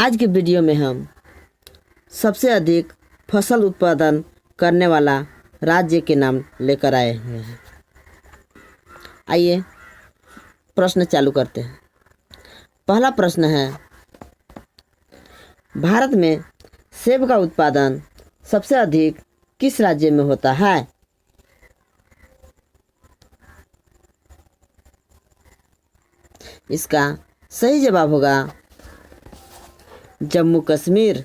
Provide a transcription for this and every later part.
आज के वीडियो में हम सबसे अधिक फसल उत्पादन करने वाला राज्य के नाम लेकर आए हुए हैं। आइए प्रश्न चालू करते हैं। पहला प्रश्न है, भारत में सेब का उत्पादन सबसे अधिक किस राज्य में होता है? इसका सही जवाब होगा जम्मू कश्मीर।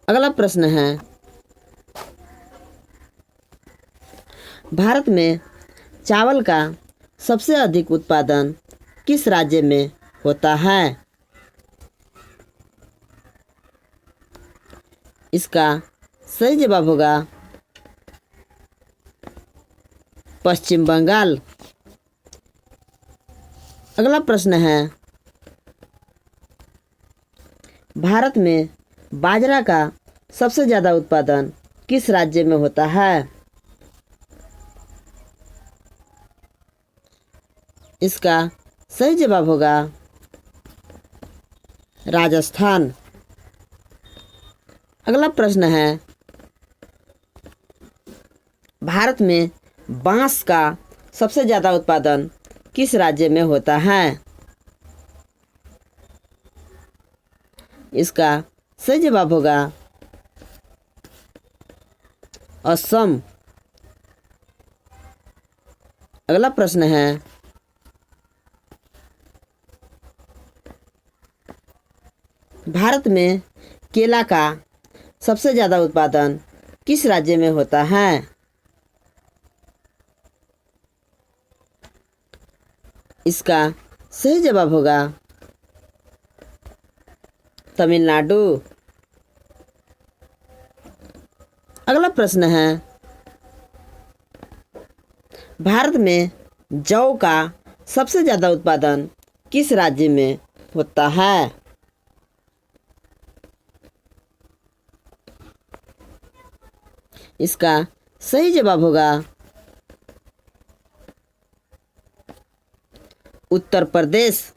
अगला प्रश्न है, भारत में चावल का सबसे अधिक उत्पादन किस राज्य में होता है? इसका सही जवाब होगा पश्चिम बंगाल। अगला प्रश्न है, भारत में बाजरा का सबसे ज़्यादा उत्पादन किस राज्य में होता है? इसका सही जवाब होगा राजस्थान। अगला प्रश्न है, भारत में बांस का सबसे ज़्यादा उत्पादन किस राज्य में होता है? इसका सही जवाब होगा असम। अगला प्रश्न है, भारत में केला का सबसे ज़्यादा उत्पादन किस राज्य में होता है? इसका सही जवाब होगा तमिलनाडु। अगला प्रश्न है, भारत में जौ का सबसे ज़्यादा उत्पादन किस राज्य में होता है? इसका सही जवाब होगा उत्तर प्रदेश।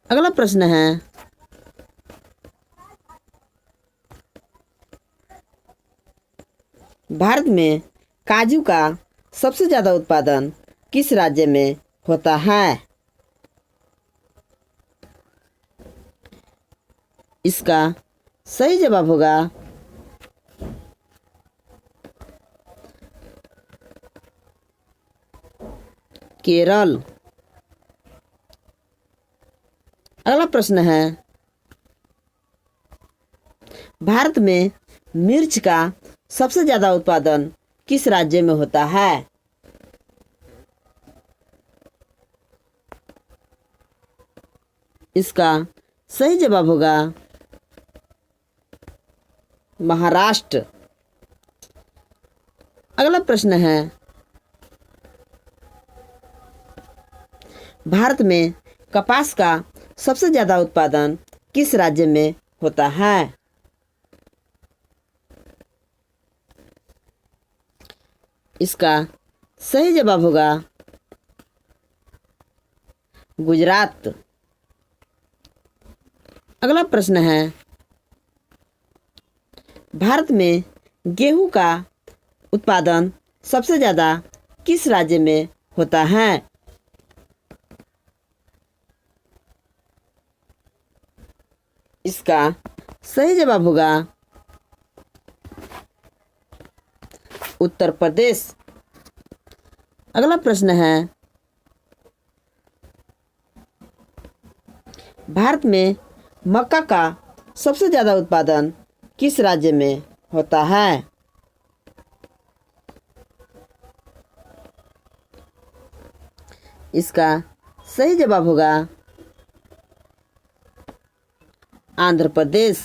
अगला प्रश्न है, भारत में काजू का सबसे ज़्यादा उत्पादन किस राज्य में होता है? इसका सही जवाब होगा केरल। अगला प्रश्न है, भारत में मिर्च का सबसे ज़्यादा उत्पादन किस राज्य में होता है? इसका सही जवाब होगा महाराष्ट्र। अगला प्रश्न है, भारत में कपास का सबसे ज़्यादा उत्पादन किस राज्य में होता है? इसका सही जवाब होगा गुजरात। अगला प्रश्न है, भारत में गेहूं का उत्पादन सबसे ज़्यादा किस राज्य में होता है? इसका सही जवाब होगा उत्तर प्रदेश। अगला प्रश्न है, भारत में मक्का का सबसे ज़्यादा उत्पादन किस राज्य में होता है? इसका सही जवाब होगा आंध्र प्रदेश।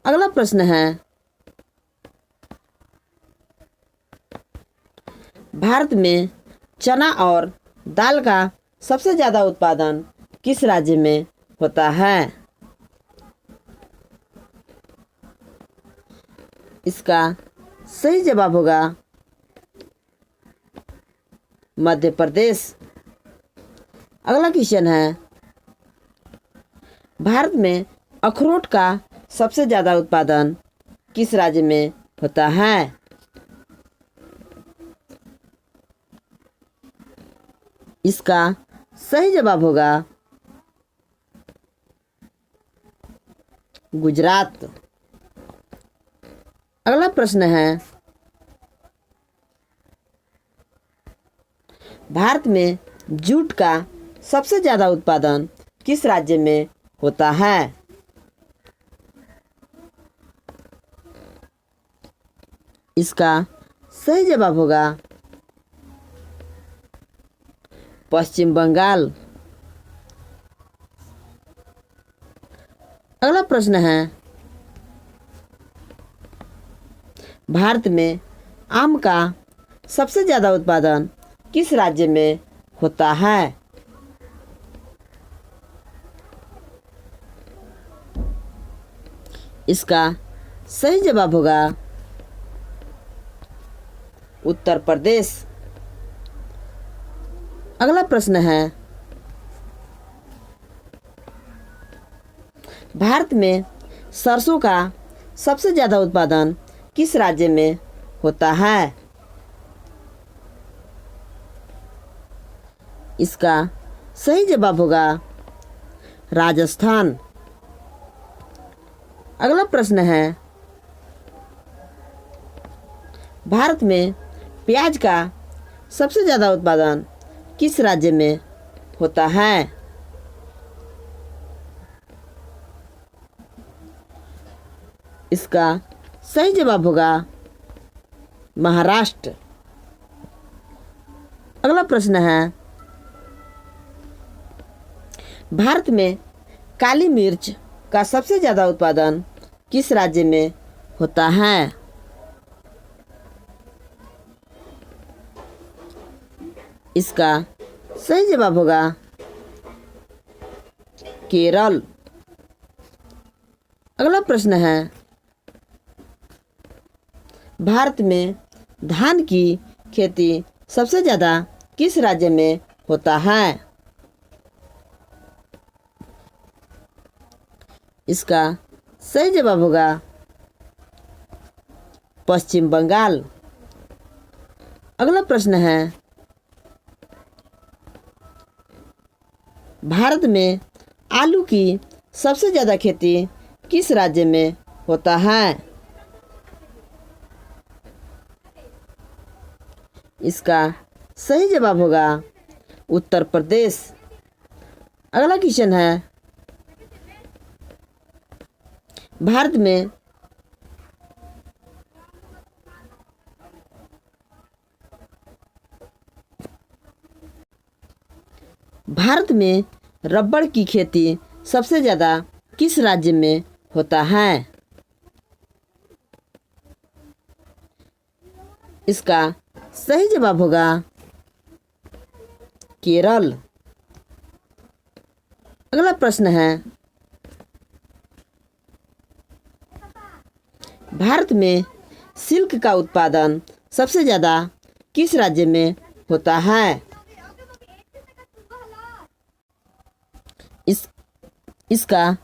अगला प्रश्न है, भारत में चना और दाल का सबसे ज़्यादा उत्पादन किस राज्य में होता है? इसका सही जवाब होगा मध्य प्रदेश। अगला क्वेश्चन है, भारत में अखरोट का सबसे ज़्यादा उत्पादन किस राज्य में होता है? इसका सही जवाब होगा गुजरात। अगला प्रश्न है, भारत में जूट का सबसे ज़्यादा उत्पादन किस राज्य में होता है? इसका सही जवाब होगा पश्चिम बंगाल। अगला प्रश्न है, भारत में आम का सबसे ज़्यादा उत्पादन किस राज्य में होता है? इसका सही जवाब होगा उत्तर प्रदेश। अगला प्रश्न है, भारत में सरसों का सबसे ज़्यादा उत्पादन किस राज्य में होता है? इसका सही जवाब होगा राजस्थान। अगला प्रश्न है, भारत में प्याज का सबसे ज़्यादा उत्पादन किस राज्य में होता है? इसका सही जवाब होगा महाराष्ट्र। अगला प्रश्न है, भारत में काली मिर्च का सबसे ज़्यादा उत्पादन किस राज्य में होता है? इसका सही जवाब होगा केरल। अगला प्रश्न है, भारत में धान की खेती सबसे ज़्यादा किस राज्य में होता है? इसका सही जवाब होगा पश्चिम बंगाल। अगला प्रश्न है, भारत में आलू की सबसे ज़्यादा खेती किस राज्य में होता है? इसका सही जवाब होगा उत्तर प्रदेश। अगला क्वेश्चन है, भारत में रबड़ की खेती सबसे ज़्यादा किस राज्य में होता है? इसका सही जवाब होगा केरल। अगला प्रश्न है, भारत में सिल्क का उत्पादन सबसे ज़्यादा किस राज्य में होता है? इसका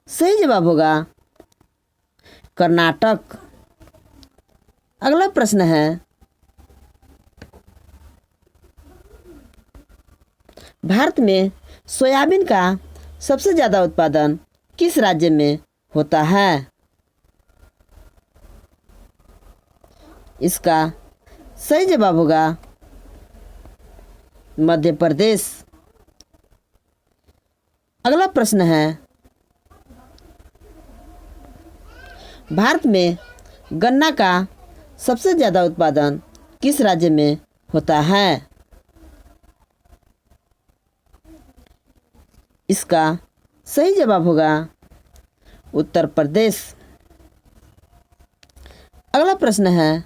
सही जवाब होगा कर्नाटक। अगला प्रश्न है, भारत में सोयाबीन का सबसे ज़्यादा उत्पादन किस राज्य में होता है? इसका सही जवाब होगा मध्य प्रदेश। अगला प्रश्न है, भारत में गन्ना का सबसे ज़्यादा उत्पादन किस राज्य में होता है? इसका सही जवाब होगा उत्तर प्रदेश। अगला प्रश्न है,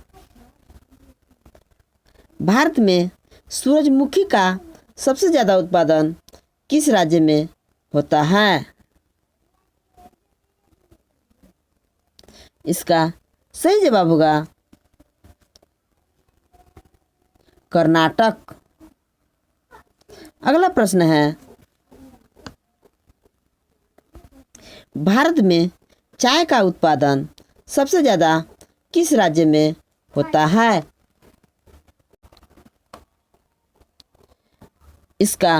भारत में सूरजमुखी का सबसे ज़्यादा उत्पादन किस राज्य में होता है? इसका सही जवाब होगा कर्नाटक। अगला प्रश्न है, भारत में चाय का उत्पादन सबसे ज़्यादा किस राज्य में होता है? इसका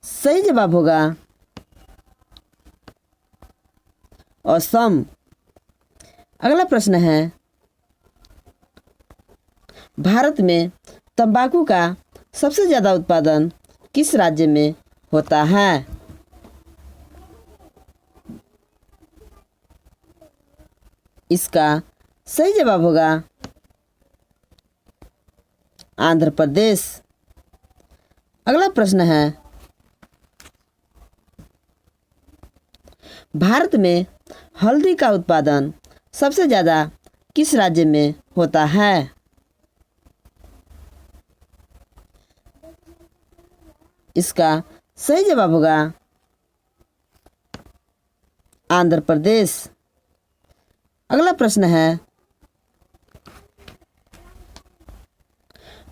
सही जवाब होगा असम। अगला प्रश्न है, भारत में तंबाकू का सबसे ज़्यादा उत्पादन किस राज्य में होता है? इसका सही जवाब होगा आंध्र प्रदेश। अगला प्रश्न है, भारत में हल्दी का उत्पादन सबसे ज़्यादा किस राज्य में होता है? इसका सही जवाब होगा आंध्र प्रदेश। अगला प्रश्न है,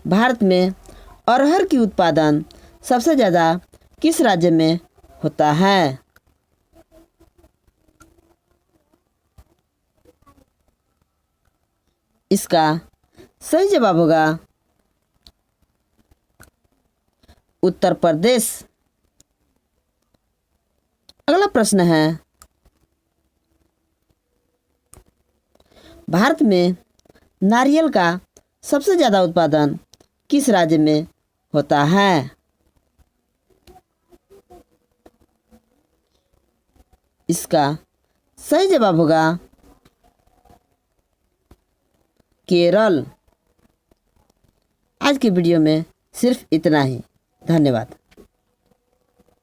भारत में अरहर की उत्पादन सबसे ज़्यादा किस राज्य में होता है? इसका सही जवाब होगा उत्तर प्रदेश। अगला प्रश्न है, भारत में नारियल का सबसे ज़्यादा उत्पादन किस राज्य में होता है? इसका सही जवाब होगा केरल। आज की वीडियो में सिर्फ इतना ही। धन्यवाद।